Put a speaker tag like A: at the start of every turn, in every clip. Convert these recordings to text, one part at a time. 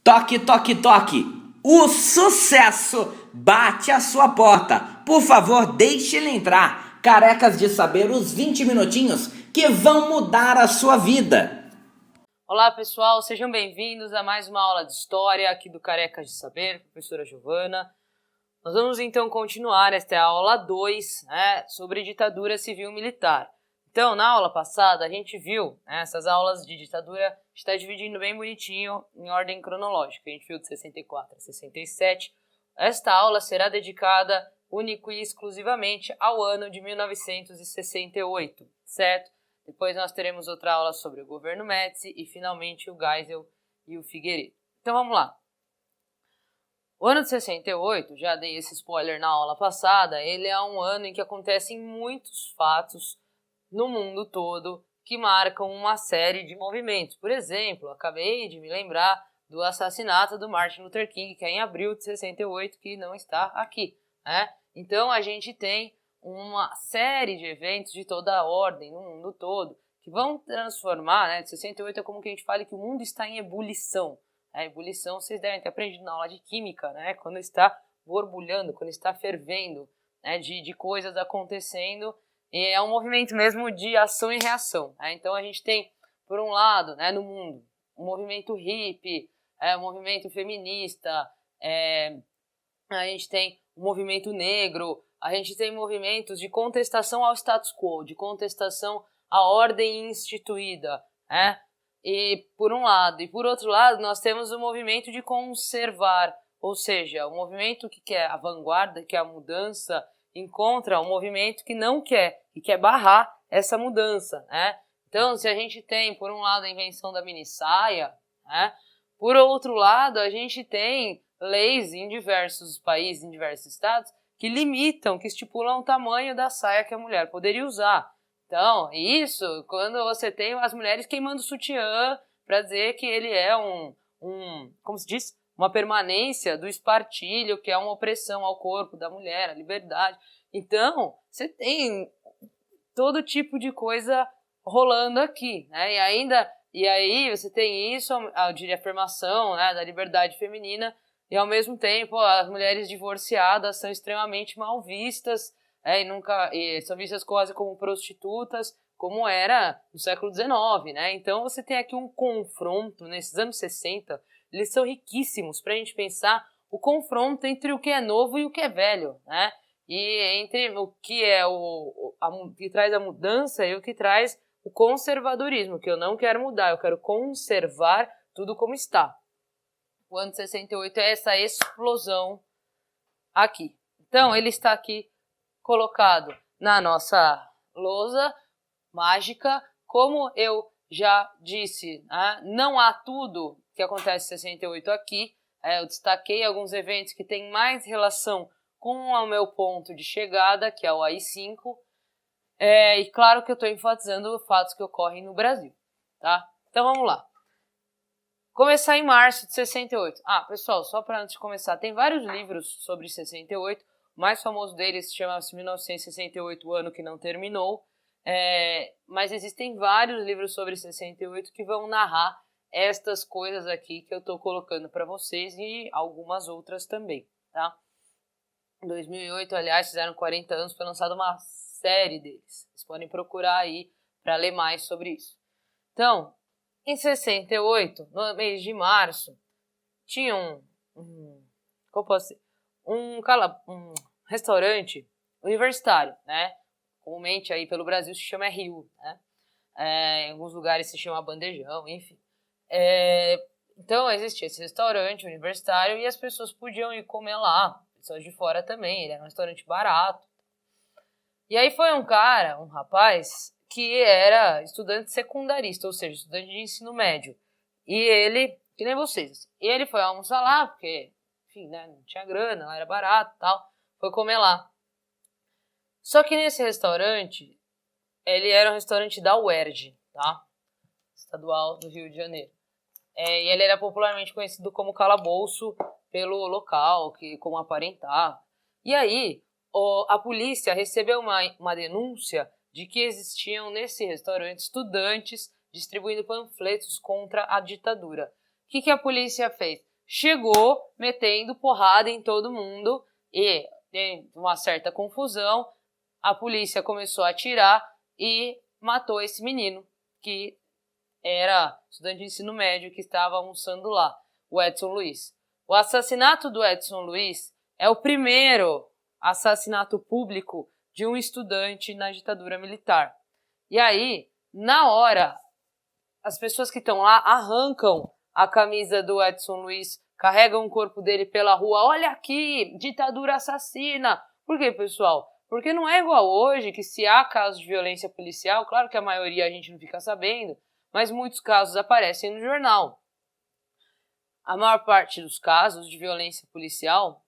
A: Toque, toque, toque! O sucesso bate à sua porta. Por favor, deixe ele entrar. Carecas de saber os 20 minutinhos que vão mudar a sua vida.
B: Olá pessoal, sejam bem-vindos a mais uma aula de História aqui do Carecas de Saber, professora Giovana. Nós vamos então continuar, esta é a aula 2, sobre ditadura civil-militar. Então, na aula passada, a gente viu essas aulas de ditadura, a gente está dividindo bem bonitinho em ordem cronológica. A gente viu de 64 a 67. Esta aula será dedicada único e exclusivamente ao ano de 1968, certo? Depois nós teremos outra aula sobre o governo Médici e, finalmente, o Geisel e o Figueiredo. Então, vamos lá. O ano de 68, já dei esse spoiler na aula passada, ele é um ano em que acontecem muitos fatos no mundo todo que marcam uma série de movimentos. Por exemplo, acabei de me lembrar do assassinato do Martin Luther King, que é em abril de 68, que não está aqui, né? Então, a gente tem uma série de eventos de toda a ordem no mundo todo que vão transformar, de 68 é como que a gente fala que o mundo está em ebulição. A ebulição vocês devem ter aprendido na aula de química, quando está borbulhando, quando está fervendo, de coisas acontecendo. E é um movimento mesmo de ação e reação. Então a gente tem, por um lado, no mundo, um movimento hippie, um movimento feminista, a gente tem o movimento negro, a gente tem movimentos de contestação ao status quo, de contestação à ordem instituída, E por um lado, e por outro lado, nós temos o movimento de conservar, ou seja, o movimento que quer a vanguarda, que é a mudança, encontra um movimento que não quer, e quer barrar essa mudança, Então, se a gente tem, por um lado, a invenção da minissaia, por outro lado, a gente tem leis em diversos países, em diversos estados, que limitam, que estipulam o tamanho da saia que a mulher poderia usar. Então, isso quando você tem as mulheres queimando sutiã para dizer que ele é como se diz? Uma permanência do espartilho, que é uma opressão ao corpo da mulher, à liberdade. Então, você tem todo tipo de coisa rolando aqui, E aí você tem isso, de afirmação, da liberdade feminina, e ao mesmo tempo as mulheres divorciadas são extremamente mal vistas, e são vistas quase como prostitutas, como era no século XIX, Então você tem aqui um confronto nesses anos 60, eles são riquíssimos para a gente pensar o confronto entre o que é novo e o que é velho, E entre o que é que traz a mudança e o que traz o conservadorismo, que eu não quero mudar, eu quero conservar tudo como está. O ano de 68 é essa explosão aqui. Então, ele está aqui colocado na nossa lousa mágica. Como eu já disse, não há tudo que acontece em 68 aqui. Eu destaquei alguns eventos que têm mais relação com o meu ponto de chegada, que é o AI-5. E claro que eu estou enfatizando fatos que ocorrem no Brasil, tá? Então vamos lá. Começar em março de 68. Pessoal, só para antes de começar, tem vários livros sobre 68. O mais famoso deles chama-se 1968, o ano que não terminou. Mas existem vários livros sobre 68 que vão narrar estas coisas aqui que eu estou colocando para vocês e algumas outras também, tá? Em 2008, aliás, fizeram 40 anos, foi lançada uma série deles. Vocês podem procurar aí para ler mais sobre isso. Então, em 68, no mês de março, tinha um restaurante universitário, Comumente aí pelo Brasil se chama Rio, Em alguns lugares se chama Bandejão, enfim. Então, existia esse restaurante universitário e as pessoas podiam ir comer lá, pessoas de fora também, ele era um restaurante barato. E aí foi um rapaz, que era estudante secundarista, ou seja, estudante de ensino médio. E ele, que nem vocês, ele foi almoçar lá, porque, enfim, não tinha grana, lá era barato e tal, foi comer lá. Só que nesse restaurante, ele era um restaurante da UERJ, tá? Estadual do Rio de Janeiro. E ele era popularmente conhecido como calabouço pelo local, como aparentava. E aí, a polícia recebeu uma denúncia de que existiam nesse restaurante estudantes distribuindo panfletos contra a ditadura. O que a polícia fez? chegou metendo porrada em todo mundo e, em uma certa confusão, a polícia começou a atirar e matou esse menino, que era estudante de ensino médio que estava almoçando lá, o Edson Luiz. O assassinato do Edson Luiz é o primeiro assassinato público de um estudante na ditadura militar. E aí, na hora, as pessoas que estão lá arrancam a camisa do Edson Luiz, carregam o corpo dele pela rua. Olha aqui, ditadura assassina. Por quê, pessoal? Porque não é igual hoje, que se há casos de violência policial, claro que a maioria a gente não fica sabendo, mas muitos casos aparecem no jornal. A maior parte dos casos de violência policial,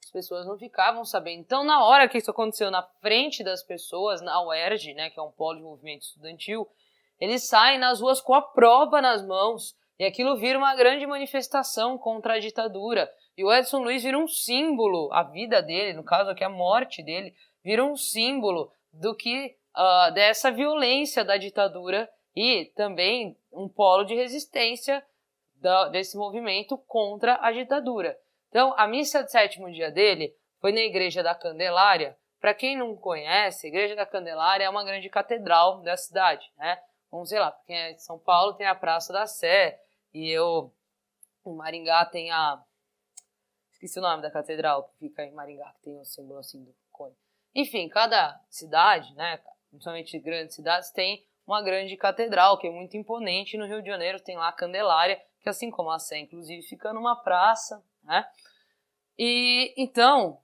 B: as pessoas não ficavam sabendo. Então, na hora que isso aconteceu na frente das pessoas, na UERJ, né, que é um polo de movimento estudantil, eles saem nas ruas com a prova nas mãos, e aquilo vira uma grande manifestação contra a ditadura. E o Edson Luiz vira um símbolo, a vida dele, no caso aqui a morte dele, vira um símbolo do que dessa violência da ditadura e também um polo de resistência desse movimento contra a ditadura. Então, a missa de sétimo dia dele foi na Igreja da Candelária. Para quem não conhece, a Igreja da Candelária é uma grande catedral da cidade, né? Vamos sei lá, porque em São Paulo tem a Praça da Sé, e em Maringá tem esqueci o nome da catedral que fica em Maringá, que tem um símbolo assim do cone. Enfim, cada cidade, né, principalmente grandes cidades, tem uma grande catedral, que é muito imponente. No Rio de Janeiro tem lá a Candelária, que assim como a Sé, inclusive, fica numa praça, né? E então,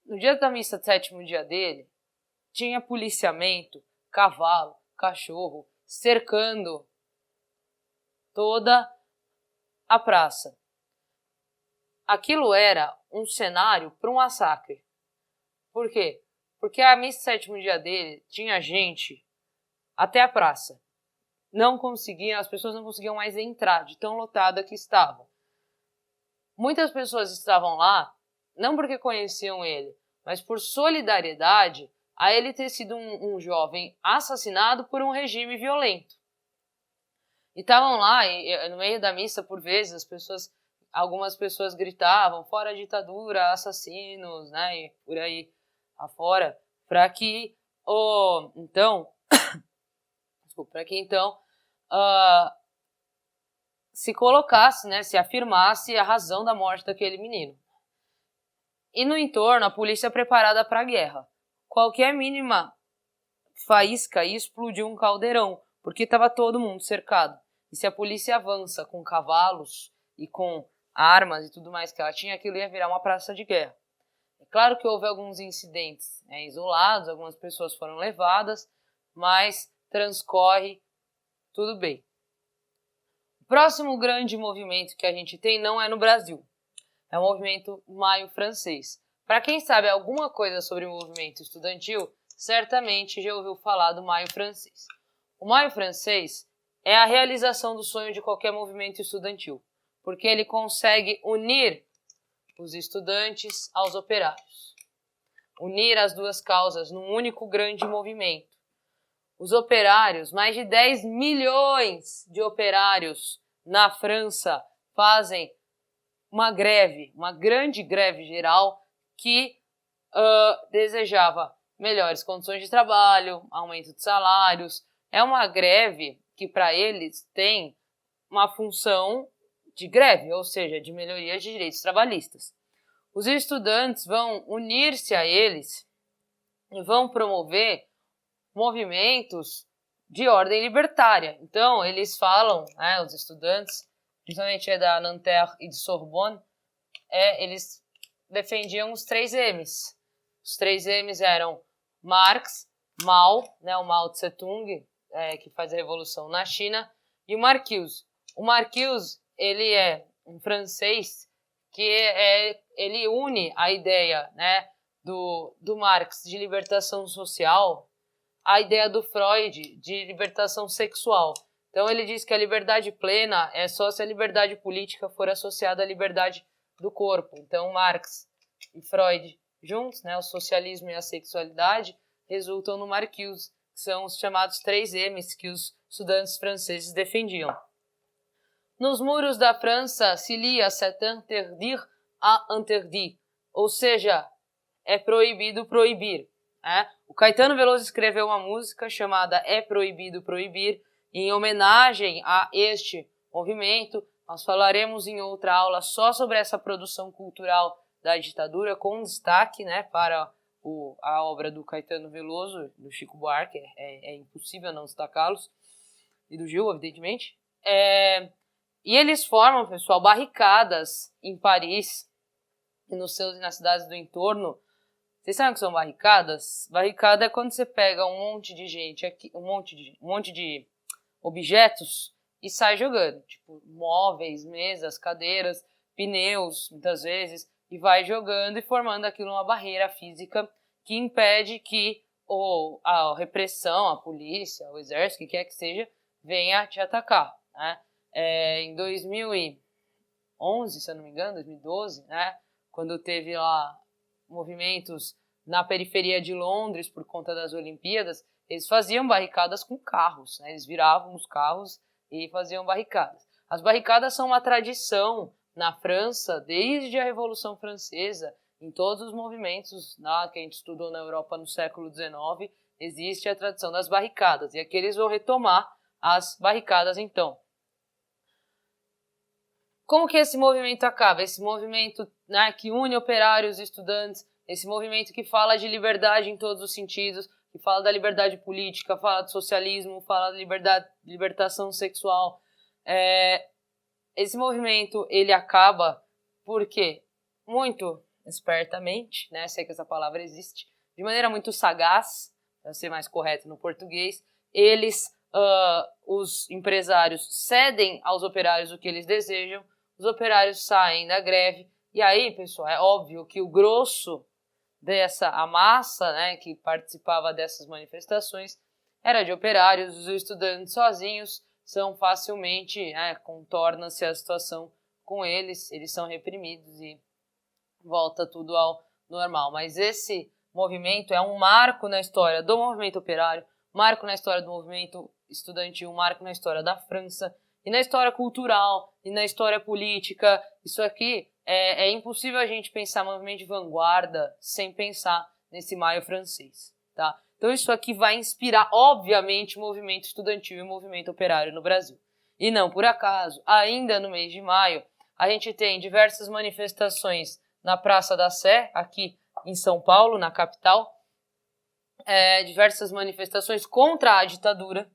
B: no dia da missa de sétimo dia dele, tinha policiamento, cavalo, cachorro, cercando toda a praça. Aquilo era um cenário para um massacre. Por quê? Porque a missa de sétimo dia dele tinha gente até a praça. As pessoas não conseguiam mais entrar, de tão lotada que estava. Muitas pessoas estavam lá, não porque conheciam ele, mas por solidariedade a ele ter sido um jovem assassinado por um regime violento. E estavam lá, e no meio da missa, por vezes, algumas pessoas gritavam, fora a ditadura, assassinos, né, e por aí afora, para que se colocasse, né, se afirmasse a razão da morte daquele menino. E no entorno, a polícia preparada para a guerra. Qualquer mínima faísca ia explodir um caldeirão, porque estava todo mundo cercado. E se a polícia avança com cavalos e com armas e tudo mais que ela tinha, aquilo ia virar uma praça de guerra. É claro que houve alguns incidentes isolados, algumas pessoas foram levadas, mas transcorre tudo bem. O próximo grande movimento que a gente tem não é no Brasil. É o movimento Maio Francês. Para quem sabe alguma coisa sobre o movimento estudantil, certamente já ouviu falar do Maio Francês. O Maio Francês é a realização do sonho de qualquer movimento estudantil, porque ele consegue unir os estudantes aos operários. Unir as duas causas num único grande movimento. Os operários, mais de 10 milhões de operários na França, fazem uma grande greve geral que desejava melhores condições de trabalho, aumento de salários. É uma greve que para eles tem uma função de greve, ou seja, de melhoria de direitos trabalhistas. Os estudantes vão unir-se a eles e vão promover movimentos de ordem libertária. Então, eles falam, os estudantes, principalmente da Nanterre e de Sorbonne, eles defendiam os 3 M's. Os 3 M's eram Marx, Mao, o Mao Tse-tung, que faz a revolução na China, e o Marcuse. O Marcuse, ele é um francês que ele une a ideia do Marx de libertação social à ideia do Freud de libertação sexual. Então ele diz que a liberdade plena é só se a liberdade política for associada à liberdade do corpo. Então Marx e Freud juntos, o socialismo e a sexualidade, resultam no Marcuse, que são os chamados 3 M's que os estudantes franceses defendiam. Nos muros da França se lia c'est interdire à interdit, ou seja, é proibido proibir. O Caetano Veloso escreveu uma música chamada É Proibido Proibir, em homenagem a este movimento. Nós falaremos em outra aula só sobre essa produção cultural da ditadura, com destaque, né, para a obra do Caetano Veloso, do Chico Buarque, é impossível não destacá-los, e do Gil, evidentemente. E eles formam, pessoal, barricadas em Paris e nas cidades do entorno. Vocês sabem o que são barricadas? Barricada é quando você pega um monte de gente, um monte de objetos e sai jogando, tipo móveis, mesas, cadeiras, pneus, muitas vezes, e vai jogando e formando aquilo uma barreira física que impede que a repressão, a polícia, o exército, o que quer que seja, venha te atacar, né? Em 2011, se eu não me engano, 2012, né, quando teve lá movimentos na periferia de Londres por conta das Olimpíadas, eles faziam barricadas com carros, né? Eles viravam os carros e faziam barricadas. As barricadas são uma tradição na França desde a Revolução Francesa. Em todos os movimentos que a gente estudou na Europa no século XIX, existe a tradição das barricadas. E aqui eles vão retomar as barricadas então. Como que esse movimento acaba? Esse movimento, né, que une operários e estudantes, esse movimento que fala de liberdade em todos os sentidos, que fala da liberdade política, fala do socialismo, fala da libertação sexual. Esse movimento, ele acaba porque, muito espertamente, né, sei que essa palavra existe, de maneira muito sagaz, para ser mais correto no português, os empresários cedem aos operários o que eles desejam, os operários saem da greve, e aí, pessoal, é óbvio que o grosso a massa, né, que participava dessas manifestações era de operários. Os estudantes sozinhos são facilmente, contorna-se a situação com eles são reprimidos e volta tudo ao normal. Mas esse movimento é um marco na história do movimento operário, marco na história do movimento estudantil, marco na história da França, e na história cultural, e na história política. Isso aqui é impossível a gente pensar movimento de vanguarda sem pensar nesse maio francês, tá? Então isso aqui vai inspirar, obviamente, o movimento estudantil e o movimento operário no Brasil. E não por acaso, ainda no mês de maio, a gente tem diversas manifestações na Praça da Sé, aqui em São Paulo, na capital, diversas manifestações contra a ditadura.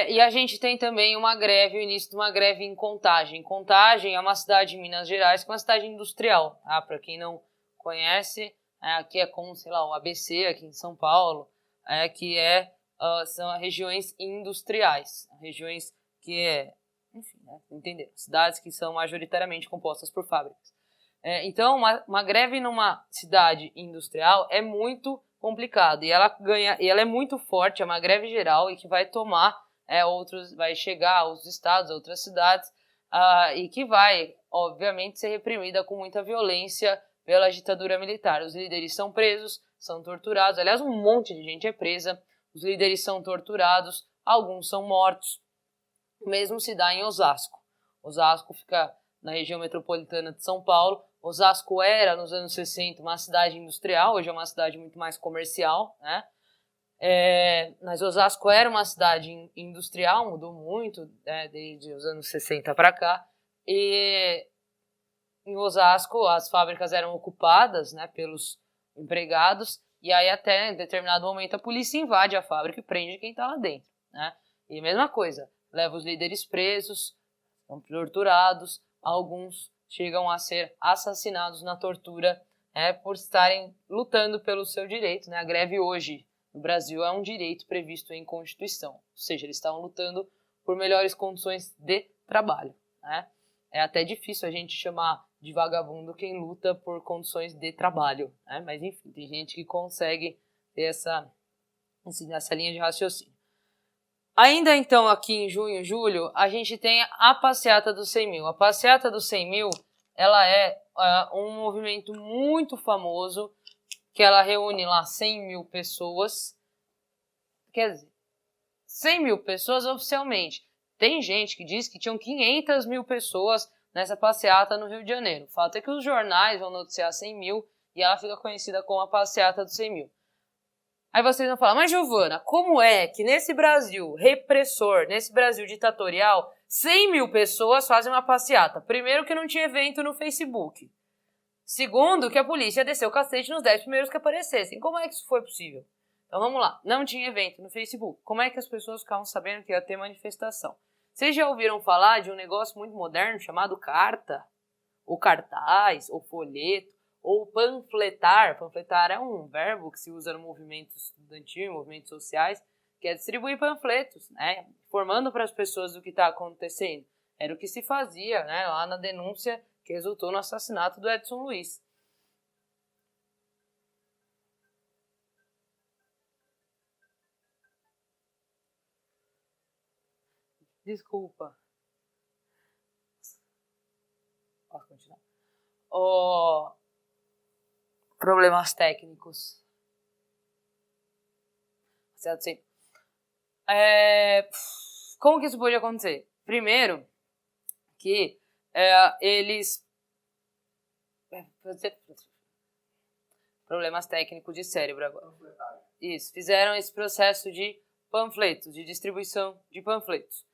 B: E a gente tem também uma greve, o início de uma greve em Contagem. Contagem é uma cidade de Minas Gerais, que é uma cidade industrial, tá? Para quem não conhece, aqui é como, sei lá, o ABC aqui em São Paulo, são regiões industriais, regiões que enfim, né, entenderam, cidades que são majoritariamente compostas por fábricas. Então, uma greve numa cidade industrial é muito complicado, e ela é muito forte, é uma greve geral e que vai tomar vai chegar aos estados, a outras cidades, e que vai, obviamente, ser reprimida com muita violência pela ditadura militar. Os líderes são presos, são torturados, aliás, um monte de gente é presa, os líderes são torturados, alguns são mortos. O mesmo se dá em Osasco. Osasco fica na região metropolitana de São Paulo. Osasco era, nos anos 60, uma cidade industrial, hoje é uma cidade muito mais comercial, né? Mas Osasco era uma cidade industrial, mudou muito, né, desde os anos 60 para cá. E em Osasco as fábricas eram ocupadas, né, pelos empregados, e aí até em determinado momento a polícia invade a fábrica e prende quem está lá dentro, né? E a mesma coisa, leva os líderes presos, são torturados, alguns chegam a ser assassinados na tortura por estarem lutando pelo seu direito, né? A greve hoje no Brasil é um direito previsto em Constituição, ou seja, eles estavam lutando por melhores condições de trabalho, né? É até difícil a gente chamar de vagabundo quem luta por condições de trabalho, né? Mas enfim, tem gente que consegue ter essa linha de raciocínio. Ainda então aqui em junho e julho, a gente tem a Passeata dos 100 mil. A Passeata dos 100 mil, ela é um movimento muito famoso, que ela reúne lá 100 mil pessoas. Quer dizer, 100 mil pessoas oficialmente. Tem gente que diz que tinham 500 mil pessoas nessa passeata no Rio de Janeiro. O fato é que os jornais vão noticiar 100 mil e ela fica conhecida como a passeata dos 100 mil. Aí vocês vão falar, mas Giovana, como é que nesse Brasil repressor, nesse Brasil ditatorial, 100 mil pessoas fazem uma passeata? Primeiro que não tinha evento no Facebook. Segundo que a polícia desceu o cacete nos 10 primeiros que aparecessem. Como é que isso foi possível? Então vamos lá, não tinha evento no Facebook. Como é que as pessoas ficavam sabendo que ia ter manifestação? Vocês já ouviram falar de um negócio muito moderno chamado carta? Ou cartaz, ou folheto, ou panfletar. Panfletar é um verbo que se usa no movimento estudantil, em movimentos sociais, que é distribuir panfletos, né? Informando para as pessoas o que está acontecendo. Era o que se fazia, né, lá na denúncia que resultou no assassinato do Edson Luiz. Desculpa. Posso continuar? Problemas técnicos. Certo, sim. Como que isso pode acontecer? Primeiro, que eles... Problemas técnicos de cérebro agora. Isso, fizeram esse processo de panfletos, de distribuição de panfletos.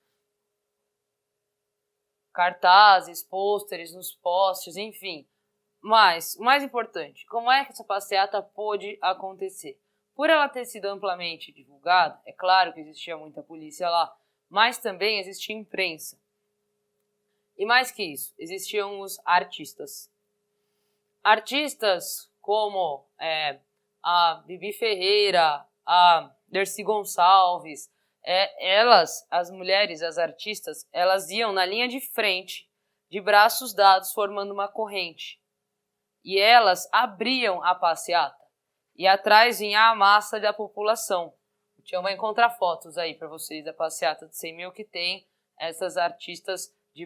B: Cartazes, pôsteres nos postes, enfim. Mas, o mais importante, como é que essa passeata pôde acontecer? Por ela ter sido amplamente divulgada, é claro que existia muita polícia lá, mas também existia imprensa. E mais que isso, existiam os artistas. Artistas como a Bibi Ferreira, a Dercy Gonçalves, elas, as mulheres, as artistas, elas iam na linha de frente, de braços dados, formando uma corrente. E elas abriam a passeata. E atrás vinha a massa da população. O Tião vai encontrar fotos aí para vocês da passeata de 100 mil que tem essas artistas de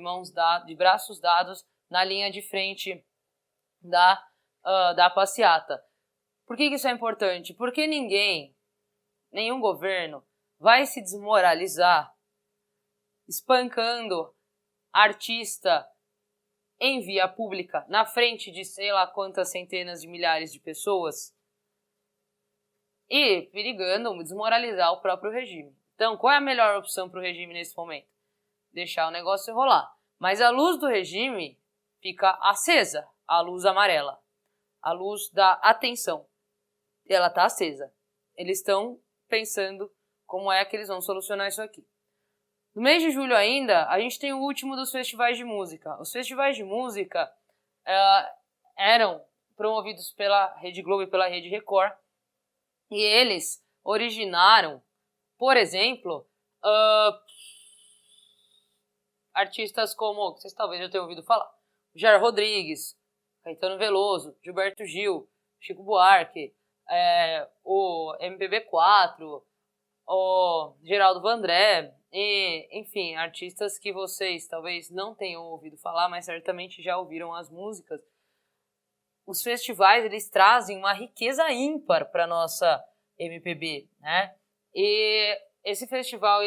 B: braços dados na linha de frente da passeata. Por que isso é importante? Porque nenhum governo vai se desmoralizar espancando artista em via pública, na frente de sei lá quantas centenas de milhares de pessoas e perigando desmoralizar o próprio regime. Então, qual é a melhor opção para o regime nesse momento? Deixar o negócio rolar. Mas a luz do regime fica acesa, a luz amarela, a luz da atenção. Ela está acesa. Eles estão pensando como é que eles vão solucionar isso aqui. No mês de julho ainda, a gente tem o último dos festivais de música. Os festivais de música eram promovidos pela Rede Globo e pela Rede Record. E eles originaram, por exemplo, artistas como, vocês talvez já tenham ouvido falar, Jair Rodrigues, Caetano Veloso, Gilberto Gil, Chico Buarque, o MPB4, o Geraldo Vandré, e, enfim, artistas que vocês talvez não tenham ouvido falar, mas certamente já ouviram as músicas. Os festivais, eles trazem uma riqueza ímpar para a nossa MPB, né? E esse festival,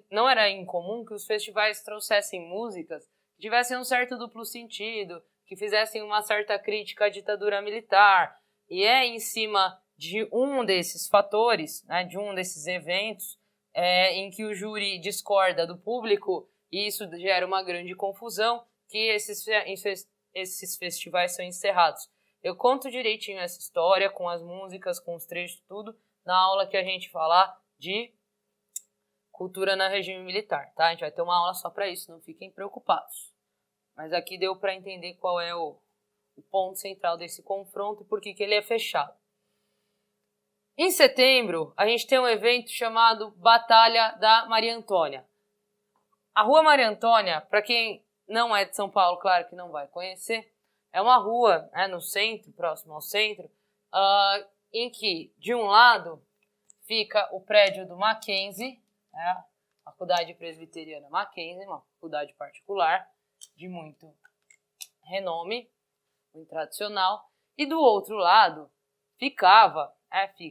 B: não era incomum que os festivais trouxessem músicas que tivessem um certo duplo sentido, que fizessem uma certa crítica à ditadura militar. E é em cima de um desses fatores, né, de um desses eventos, em que o júri discorda do público, e isso gera uma grande confusão, que esses festivais são encerrados. Eu conto direitinho essa história, com as músicas, com os trechos, tudo, na aula que a gente falar de cultura no regime militar, tá? A gente vai ter uma aula só para isso, não fiquem preocupados. Mas aqui deu para entender qual é o ponto central desse confronto e por que ele é fechado. Em setembro, a gente tem um evento chamado Batalha da Maria Antônia. A Rua Maria Antônia, para quem não é de São Paulo, claro que não vai conhecer, é uma rua, no centro, próximo ao centro, em que, de um lado, fica o prédio do Mackenzie, a Faculdade Presbiteriana Mackenzie, uma faculdade particular de muito renome, muito tradicional, e do outro lado fica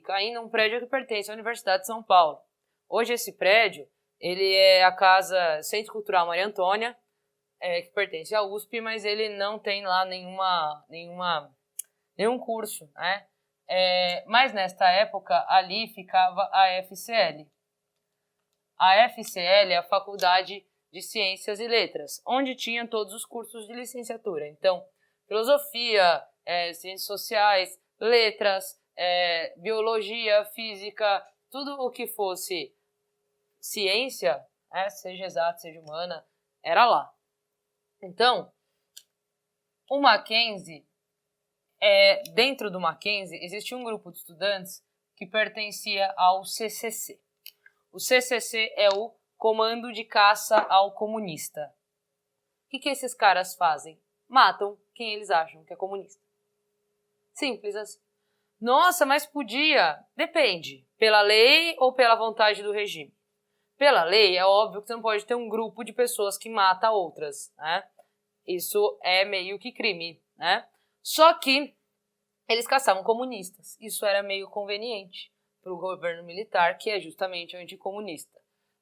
B: ainda um prédio que pertence à Universidade de São Paulo. Hoje esse prédio Ele é a casa Centro Cultural Maria Antônia, que pertence à USP, mas ele não tem lá nenhum curso, né? Mas nesta época ali ficava a FCL. A FCL é a Faculdade de Ciências e Letras, onde tinha todos os cursos de licenciatura. Então, filosofia, ciências sociais, letras, biologia, física, tudo o que fosse ciência, seja exata, seja humana, era lá. Então, o Mackenzie, dentro do Mackenzie, existia um grupo de estudantes que pertencia ao CCC. O CCC é o Comando de Caça ao Comunista. O que esses caras fazem? Matam quem eles acham que é comunista. Simples assim. Nossa, mas podia? Depende. Pela lei ou pela vontade do regime? Pela lei, é óbvio que você não pode ter um grupo de pessoas que mata outras, né? Isso é meio que crime, né? Só que eles caçavam comunistas. Isso era meio conveniente para o governo militar, que é justamente anticomunista.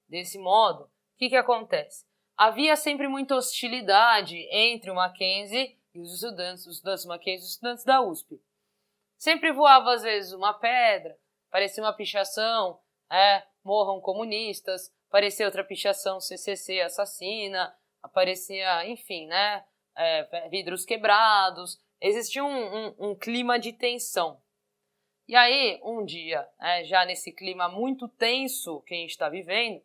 B: Desse modo, o que acontece? Havia sempre muita hostilidade entre o Mackenzie e os estudantes do Mackenzie e os estudantes da USP. Sempre voava, às vezes, uma pedra, parecia uma pichação, morram comunistas, parecia outra pichação, CCC assassina, aparecia, enfim, né, vidros quebrados, existia um clima de tensão. E aí, um dia, já nesse clima muito tenso que a gente está vivendo,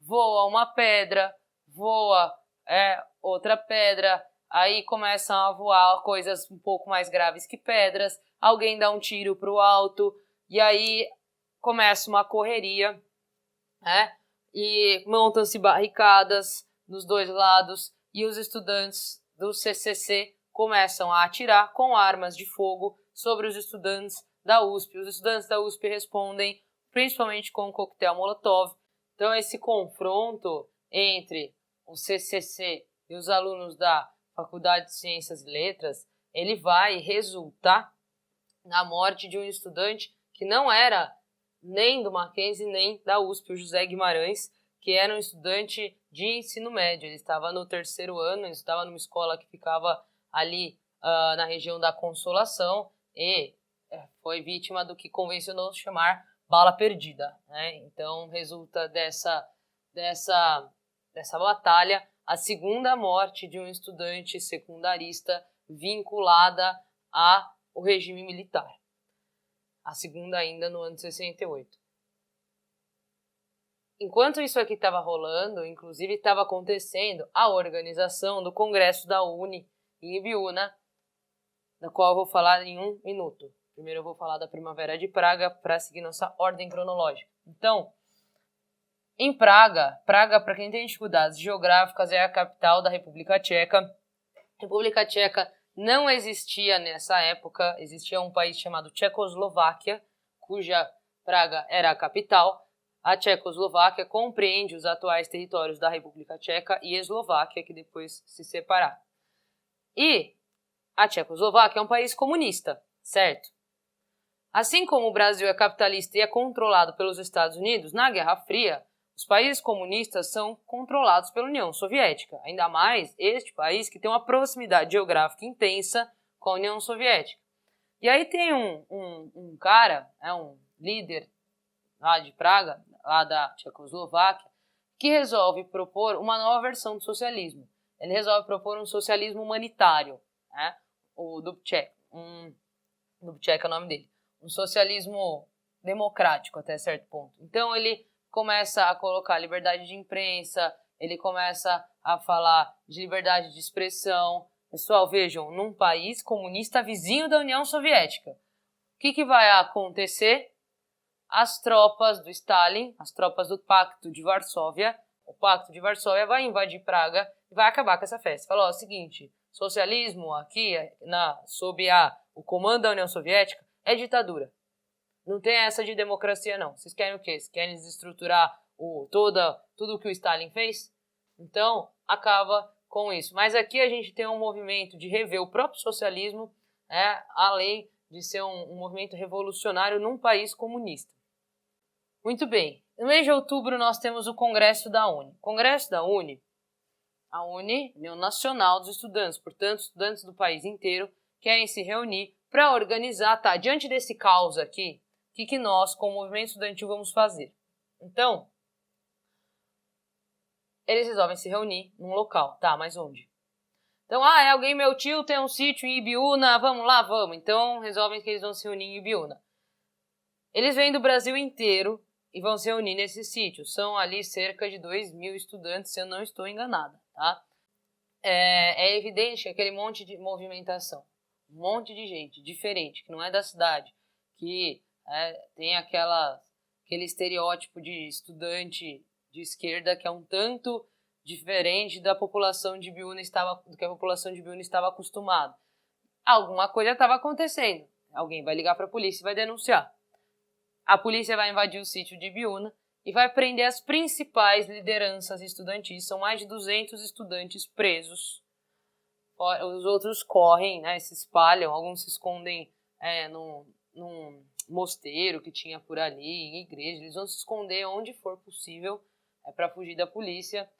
B: voa uma pedra, voa outra pedra, aí começam a voar coisas um pouco mais graves que pedras, alguém dá um tiro para o alto, e aí começa uma correria, e montam-se barricadas nos dois lados, e os estudantes do CCC começam a atirar com armas de fogo sobre os estudantes da USP. Os estudantes da USP respondem principalmente com um coquetel Molotov. Então esse confronto entre o CCC e os alunos da Faculdade de Ciências e Letras, ele vai resultar na morte de um estudante que não era nem do Mackenzie nem da USP, o José Guimarães, que era um estudante de ensino médio. Ele estava no 3º ano, ele estava numa escola que ficava ali na região da Consolação e foi vítima do que convencionou chamar bala perdida, né? Então resulta dessa batalha a segunda morte de um estudante secundarista vinculada ao regime militar. A segunda ainda no ano de 68. Enquanto isso aqui estava rolando, inclusive estava acontecendo a organização do Congresso da UNE em Ibiúna, da qual eu vou falar em 1 minuto. Primeiro eu vou falar da Primavera de Praga para seguir nossa ordem cronológica. Então, em Praga, para quem tem dificuldades geográficas, é a capital da República Tcheca. A República Tcheca não existia nessa época, existia um país chamado Tchecoslováquia, cuja Praga era a capital. A Tchecoslováquia compreende os atuais territórios da República Tcheca e Eslováquia, que depois se separaram. E a Tchecoslováquia é um país comunista, certo? Assim como o Brasil é capitalista e é controlado pelos Estados Unidos, na Guerra Fria, os países comunistas são controlados pela União Soviética, ainda mais este país que tem uma proximidade geográfica intensa com a União Soviética. E aí tem um cara, um líder lá de Praga, lá da Tchecoslováquia, que resolve propor uma nova versão do socialismo. Ele resolve propor um socialismo humanitário, o Dubček, Dubček é o nome dele, um socialismo democrático até certo ponto. Então ele começa a colocar liberdade de imprensa, ele começa a falar de liberdade de expressão. Pessoal, vejam, num país comunista vizinho da União Soviética, o que vai acontecer? As tropas do Stalin, as tropas do Pacto de Varsóvia, o Pacto de Varsóvia vai invadir Praga e vai acabar com essa festa. Fala, ó, seguinte, socialismo aqui, sob o comando da União Soviética, é ditadura. Não tem essa de democracia, não. Vocês querem o quê? Vocês querem desestruturar tudo o que o Stalin fez? Então, acaba com isso. Mas aqui a gente tem um movimento de rever o próprio socialismo, além de ser um movimento revolucionário num país comunista. Muito bem. No mês de outubro nós temos o Congresso da UNE. O Congresso da UNE, a UNE, União Nacional dos Estudantes, portanto, estudantes do país inteiro querem se reunir para organizar, tá, diante desse caos aqui, o que nós, como movimento estudantil, vamos fazer? Então, eles resolvem se reunir num local, tá, mas onde? Então, meu tio tem um sítio em Ibiúna, vamos lá, vamos. Então, resolvem que eles vão se reunir em Ibiúna. Eles vêm do Brasil inteiro e vão se reunir nesse sítio. São ali cerca de 2.000 estudantes, se eu não estou enganada, tá? É evidente aquele monte de movimentação, um monte de gente diferente, que não é da cidade, que tem aquele estereótipo de estudante de esquerda que é um tanto diferente da população de Ibiúna do que a população de Ibiúna estava acostumada. Alguma coisa estava acontecendo. Alguém vai ligar para a polícia e vai denunciar. A polícia vai invadir o sítio de Ibiúna e vai prender as principais lideranças estudantis. São mais de 200 estudantes presos. Os outros correm, né, se espalham, alguns se escondem num mosteiro que tinha por ali, em igreja. Eles vão se esconder onde for possível para fugir da polícia.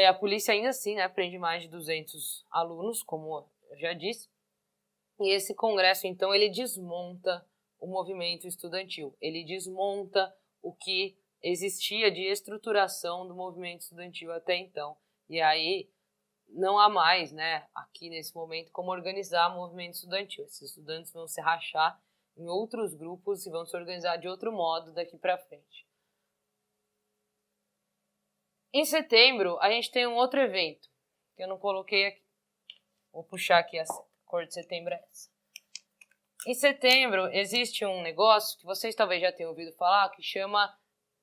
B: A polícia ainda assim, né, prende mais de 200 alunos, como eu já disse. E esse congresso, então, ele desmonta o movimento estudantil. Ele desmonta o que existia de estruturação do movimento estudantil até então. E aí não há mais, né, aqui nesse momento, como organizar o movimento estudantil. Esses estudantes vão se rachar em outros grupos e vão se organizar de outro modo daqui para frente. Em setembro, a gente tem um outro evento, que eu não coloquei aqui. Vou puxar aqui a cor de setembro é essa. Em setembro, existe um negócio que vocês talvez já tenham ouvido falar, que chama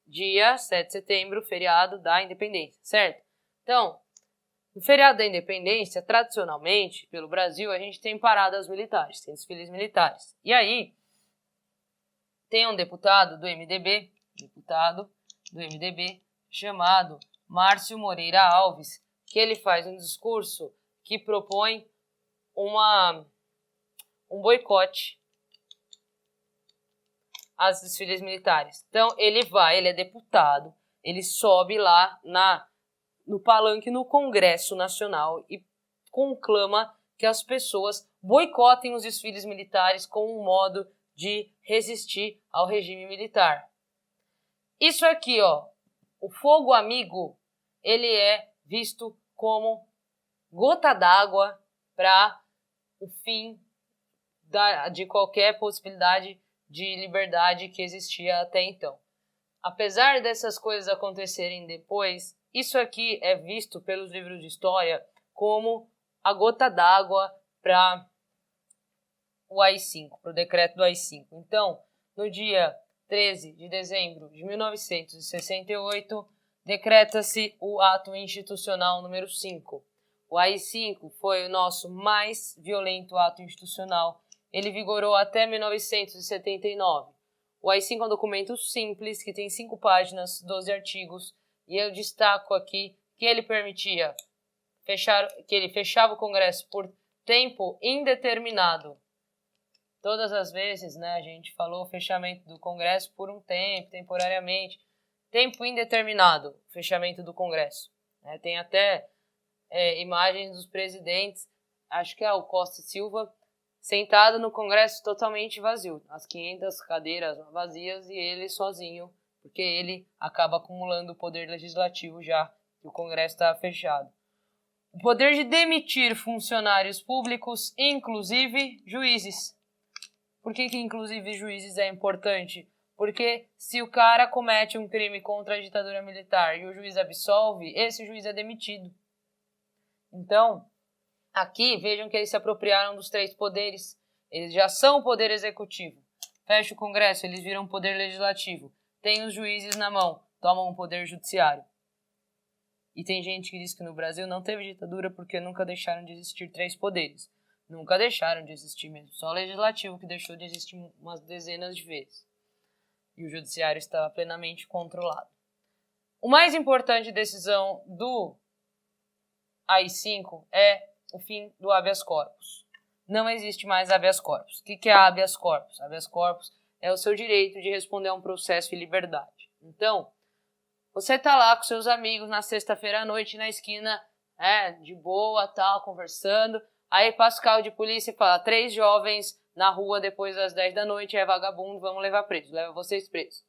B: dia 7 de setembro, feriado da Independência, certo? Então, no feriado da Independência, tradicionalmente, pelo Brasil, a gente tem paradas militares, tem desfiles militares. E aí, tem um deputado do MDB, chamado Márcio Moreira Alves, que ele faz um discurso que propõe um boicote às desfiles militares. Então, ele é deputado, ele sobe lá no palanque no Congresso Nacional e conclama que as pessoas boicotem os desfiles militares como um modo de resistir ao regime militar. Isso aqui, ó, o fogo amigo, ele é visto como gota d'água para o fim de qualquer possibilidade de liberdade que existia até então. Apesar dessas coisas acontecerem depois, isso aqui é visto pelos livros de história como a gota d'água para o AI-5, para o decreto do AI-5. Então, no dia 13 de dezembro de 1968, decreta-se o ato institucional número 5. O AI-5 foi o nosso mais violento ato institucional. Ele vigorou até 1979. O AI-5 é um documento simples, que tem 5 páginas, 12 artigos, e eu destaco aqui que ele permitia que ele fechava o Congresso por tempo indeterminado. Todas as vezes, né, a gente falou fechamento do Congresso por um tempo, temporariamente. Tempo indeterminado, fechamento do Congresso. Tem até imagens dos presidentes, acho que é o Costa e Silva, sentado no Congresso totalmente vazio. As 500 cadeiras vazias e ele sozinho, porque ele acaba acumulando o poder legislativo já que o Congresso está fechado. O poder de demitir funcionários públicos, inclusive juízes. Por que inclusive juízes é importante? Porque se o cara comete um crime contra a ditadura militar e o juiz absolve, esse juiz é demitido. Então, aqui vejam que eles se apropriaram dos 3 poderes. Eles já são o poder executivo. Fecha o Congresso, eles viram o poder legislativo. Tem os juízes na mão, tomam o poder judiciário. E tem gente que diz que no Brasil não teve ditadura porque nunca deixaram de existir 3 poderes. Nunca deixaram de existir mesmo. Só o legislativo que deixou de existir umas dezenas de vezes. E o judiciário estava plenamente controlado. O mais importante decisão do AI-5 é o fim do habeas corpus. Não existe mais habeas corpus. O que é habeas corpus? Habeas corpus é o seu direito de responder a um processo em liberdade. Então, você tá lá com seus amigos na sexta-feira à noite na esquina, de boa, tal, conversando. Aí passa o carro de polícia e fala, 3 jovens na rua depois das 10 da noite, é vagabundo, vamos levar preso, leva vocês presos.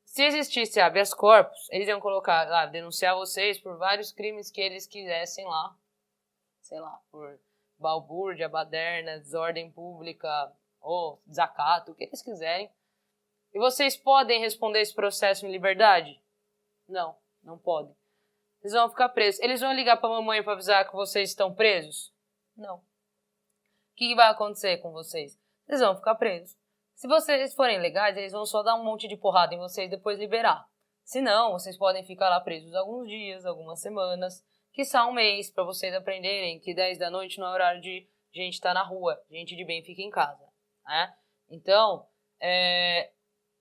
B: Se existisse habeas corpus, eles iam colocar lá, denunciar vocês por vários crimes que eles quisessem lá. Sei lá, por balbúrdia, baderna, desordem pública ou desacato, o que eles quiserem. E vocês podem responder esse processo em liberdade? Não, não podem. Eles vão ficar presos. Eles vão ligar pra mamãe pra avisar que vocês estão presos? Não. O que vai acontecer com vocês? Eles vão ficar presos. Se vocês forem legais, eles vão só dar um monte de porrada em vocês e depois liberar. Se não, vocês podem ficar lá presos alguns dias, algumas semanas, quiçá um mês, pra vocês aprenderem que 10 da noite não é horário de gente estar na rua, gente de bem fica em casa. Né? Então,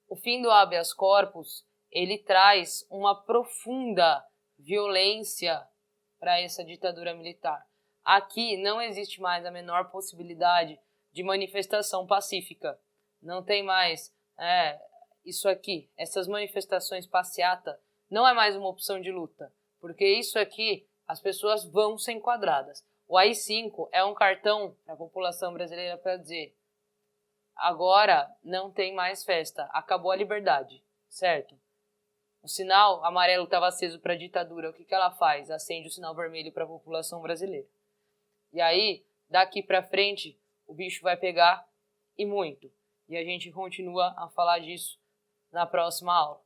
B: o fim do habeas corpus, ele traz uma profunda violência para essa ditadura militar. Aqui não existe mais a menor possibilidade de manifestação pacífica. Não tem mais isso aqui, essas manifestações passeata, não é mais uma opção de luta, porque isso aqui as pessoas vão ser enquadradas. O AI-5 é um cartão para a população brasileira para dizer agora não tem mais festa, acabou a liberdade, certo? O sinal amarelo estava aceso para a ditadura, o que ela faz? Acende o sinal vermelho para a população brasileira. E aí, daqui para frente, o bicho vai pegar e muito. E a gente continua a falar disso na próxima aula.